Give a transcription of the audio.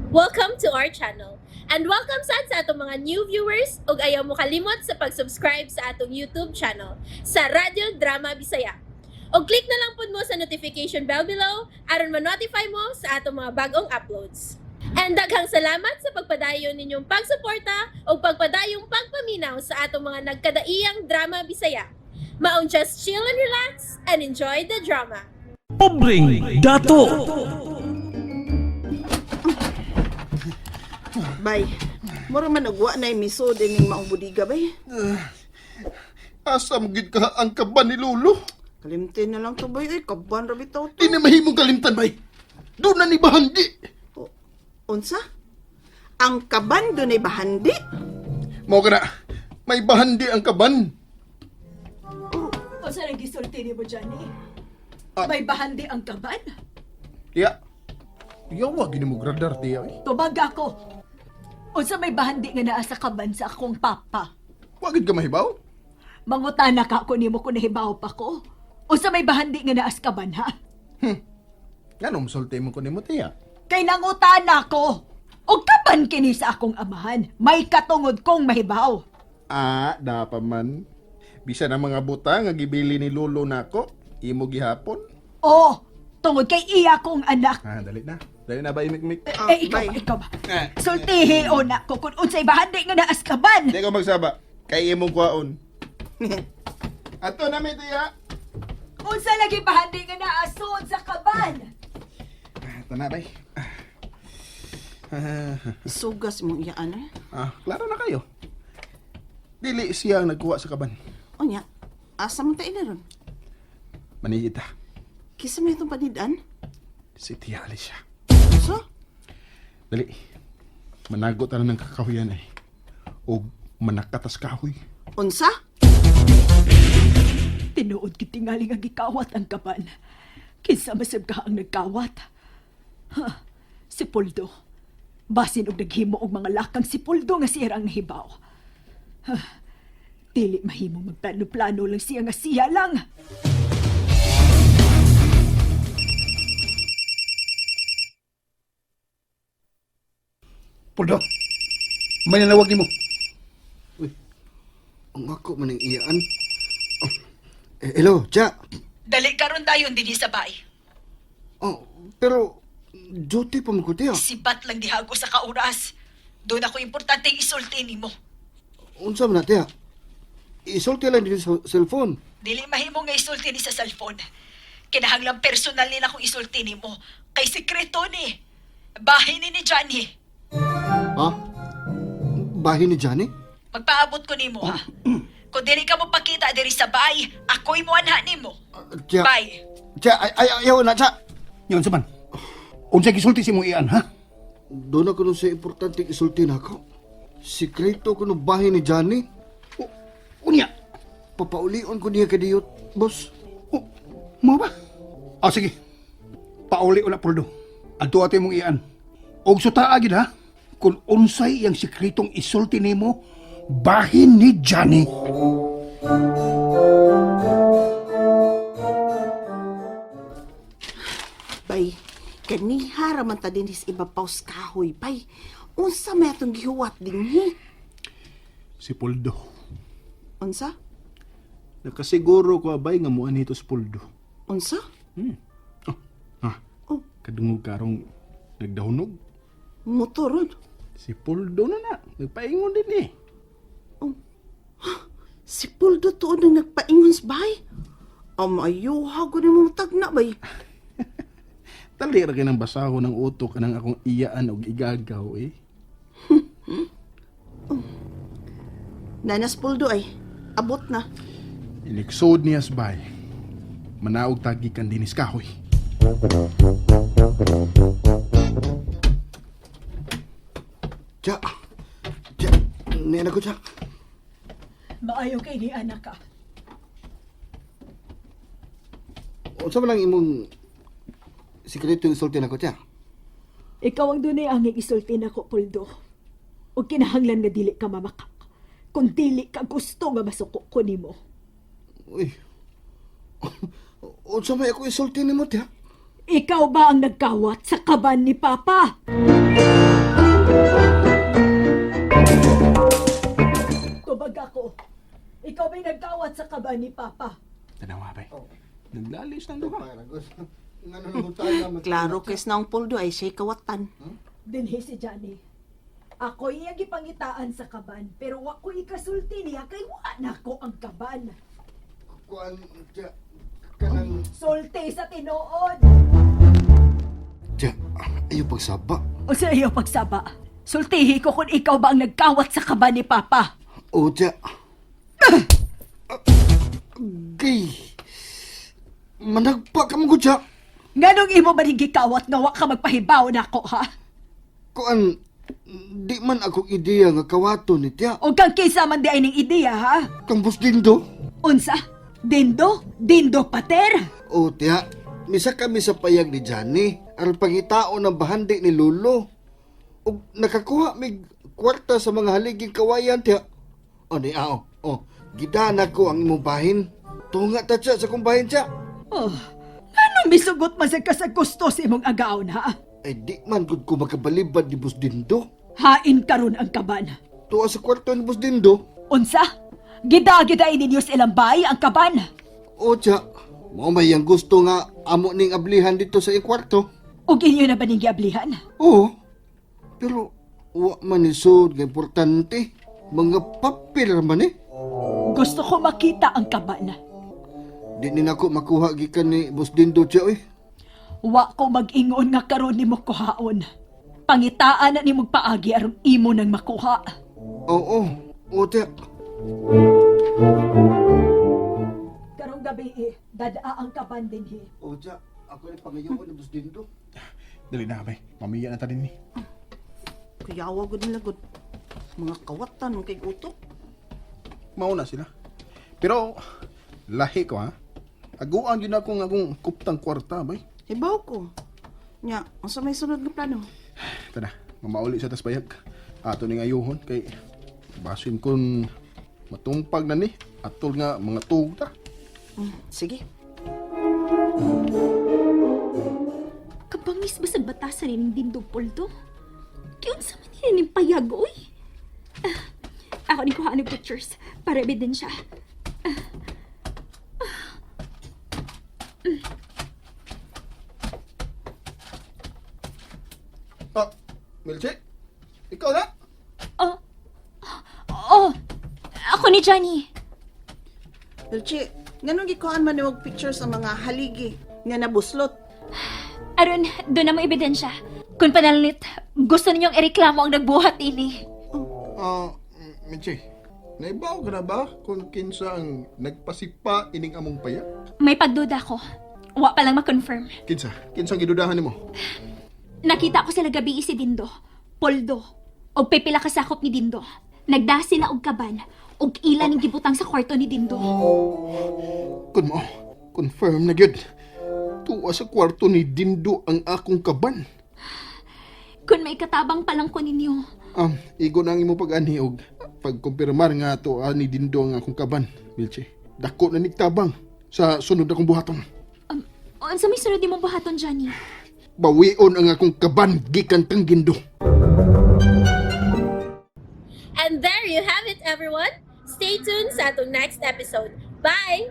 Welcome to our channel. And welcome sa atong mga new viewers ug ayaw mo kalimot sa pag-subscribe sa atong YouTube channel sa Radio Drama Bisaya. O click na lang pud mo sa notification bell below aron ma-notify mo sa atong mga bagong uploads. And daghang salamat sa pagpadayon ninyong pagsuporta o pagpadayong pagpaminaw sa atong mga nagkadaiyang Drama Bisaya. Maong just chill and relax and enjoy the drama. Pobreng dato. Bay, mura man nagwa na yung miso din yung maong budiga, bay. Asam gid ka ang kaban ni Lolo. Kalimtin na lang to, bay. Ay, kaban rabi to. Di na mahimong kalimtan, bay. Doon na ni bahandi. Unsa? Ang kaban doon ay bahandi? Mao ka na, may bahandi ang kaban. O sa nagisulti ni mo, Johnny? Ah. May bahandi ang kaban? Tiya, yawa gini mo gradar, tiya. Tubag ako. O sa may bahandi nga naa sa kaban sa akong papa? Wagid ka mahibaw? Mangutana ka ako ni mo kung nahibaw pa ko. O sa may bahandi nga naa sa kaban, ha? Ganong sulti mo ko ni mo, tiya. Kay nangutana ko. O kaban kini sa akong amahan. May katungod kong mahibaw. Dapa man. Bisa na mga buta nga gibili ni Lolo nako, imo gihapon. O, tungod kay iya kong anak. Dali na. Dali na ba imik-mik? Ikaw ba? Sultihi o na ko kung unsay bahandi nga naa sa kaban. Di ko magsaba. Kay imong kwaon. Ato na mi, tiya. Unsa lagi bahandi nga naa sud sa kaban? Ito na, bay. Sugas mong iyaan, eh. Klaro na kayo. Dili siya ang nagkuha sa kaban. O niya, asa mong tayo na ron? Manigita. Kisa mo itong panidan? Si Tia Alicia. So? Dali. Managot na ng kakahuyan ay. O manakatas kahoy. Unsa? Tinuod kitingali nga gikawat ang kaban. Kinsa masab ka ang nagkawat. Si Puldo. Basin og naghimo og mga lakang si Puldo nga siya ang nahibaw. Dili mahimong magplano-plano lang siya nga siya lang. Puldo, may nanawag ni mo. Uy, ang ako man ang iyaan. Oh, hello, Jack. Dali karon dayon dinhi sa bay. Oh, pero duty pa mo ko tiya. Sibat lang dihago sa kauras. Doon ako importante isulti nimo. Unsa man na tiya? Isulti lang din sa cellphone. Dili mahimo nga isulti ni sa cellphone. Kinahanglang personal nila kung isulti nimo. Kay sekreto ni. Bahay ni Johnny. Ha? Bahay ni Johnny? Magpaabot ko nimo ha. Kung dili ka mo pakita diri sa bay, ako'y mo anha nimo. Tiya. Bye. Tiya, ayaw na, Tiya. Yun saman. Unsay gisulti si mo iyan, ha? Doon ako nun sa importante isulti na ako. Sikreto ko ng bahay ni Johnny. Unya. Papaulion ko niya kadiyot, boss. Mo ba? Sige. Pauli una Puldo. Adto ate mong iyan. Og sutaa gid ha. Kung unsay yang sikretong isulti nimo bahin ni Johnny. Bay, kanihara man ta din is ibapaws kahoy, bay. Unsa may atong gihuwat din, he? Si Puldo. Unsa? Nakasiguro ko abay nga muan nito si Puldo. Unsa? Oh. Kadungog karong nagdahunog. Motoron? Si Puldo na. Nagpaingon din eh. Si Puldo tuon ang nagpaingon sa bahay. Ayuha ko ni mong tagna, bay. Tali ra ng basaho ng utok kanang akong iyaan og igagaw eh. Nanas Puldo ay, abot na. Iliksod niya sa bay. Manaog tagikan dinis kahoy. Tiya. Tiya, nena ko, Tiya. Maayo kay ni anak ka. Unsa man lang imong sikreto isulti na ko, Tiya? Ikaw ang dunay ang isulti nako, Puldo. O kinahanglan nga dili ka mamakak. Kung dili ka gusto nga masuko ko nimo. Uy. Unsa may ako isulti nimo, Tiya? Ikaw ba ang nagkawat sa kaban ni Papa? ikaw ba'y nagkawat sa kaban ni Papa? Tanawa ba? Naglalis ng duha. Nga nung tayo Klaro kes na ang Poldo ay siya'y kawatan. Dinhi si Johnny. Ako iya gipangitaan sa kaban, pero wa ko ikasulti niya kay wa na ko ang kaban. Kuan, Tiya, kanang... Sulti sa tinuod. Tiya, ayaw pagsaba. O sa iyo pagsaba, sultihi ko kung ikaw ba ang nagkawat sa kaban ni Papa. O, Tiya. Gay. Managpa ka mo, Tiya. Nganong imo ba ning gikawat nga wa ka magpahibaw nako ha? Kuan, di man akong ideya nga kawato ni Tiya. O kang kaysa man di ay ning ideya ha? Kang bus dindo. Unsa? Dindo? Dindo pater? O, Tiya, misa kami sa payag ni Johnny. Aron pangitao ng bahandi ni Lolo. O nakakuha mig kwarta sa mga haliging kawayan, Tiya. O, ni Ao. O, gidana ko ang imong bahin. Tunga ta, Tiya, sa kong bahin, Tiya. Oh, anong misugot man sa gusto sa imong agaon ha? Ay, di man gud ko makabalibad ni Bus Dindo. Hain karon ang kaban. Tuwa sa kwarto ni Bus Dindo. Unsa? Gida-gida ninyo sa ilang bahay ang kaban. O, Tiya, mo may ang gusto nga amo ning ablihan dito sa iyong kwarto. O inyo na ba ning giablihan? Oo. Pero, wa man isod nga importante. Mga papel man eh. Gusto ko makita ang kaban. Di ni nako makuha gikan ni Bus Dindo, Tiya, eh. Wa ko mag-ingon nga karon nimo kuhaon. Pangitaan na nimong paagi aron imo nang makuha. Oo. O, Tiya. Karong gabi dadaa ang kaban dinhi. O, Tiya. Ako ni pangayawan ni Bus Dindo. Dali na bay. Mamiya na ta din ni. Kuyawa gud nila gud. Mga kawatan mga kay utok. Mauna sila. Pero lahi ko ha. Aguan gyud ako nga akong kuptang kwarta bay. Hibaw ko. Nya, unsa may sunod nga plano? Tada, mamauli sa tasbayag. Ato ning ayuhon kay basin kon matumpag na ni atol nga mga tuog ta. Sige. Kabangis ba sa batasan ni Dindog Poldo? Kiyun sa manila ni payag, oy. Ako ni kuha ng pictures para ebidensya. Ah, Milche? Ikaw na? Oh, ako ni Johnny. Elchi, nganong gikuhaan man nimog picture sa mga haligi nga nabuslot? Aron, doon na mo ebidensya. Kung panalit, gusto ninyong ireklamo ang nagbuhat ini. Milche, naibaw ka na ba kung kinsa ang nagpasipa ining among paya? May pagduda ko. Wa pa lang ma-confirm. Kinsa? Kinsang gidudahan nimo? Nakita ko sila gabi si Dindo, Poldo, o pipila kasakop ni Dindo. Nagda sila og kaban, og ilan ning gibutang sa kwarto ni Dindo. Kun mo, confirm na gyud. Tuwa sa kwarto ni Dindo ang akong kaban. Kung may katabang pa lang ko ninyo. Igo na ang imo pag-ani og pagkumpirmar nga to ni Dindo ang akong kaban, Milche. Dako na nigtabang sa sunod akong buhaton. Unsa may sunod nimong buhaton, Johnny? Bawion ang akong kaban gikan kang Dindo. And there you have it, everyone. Stay tuned sa atong next episode. Bye!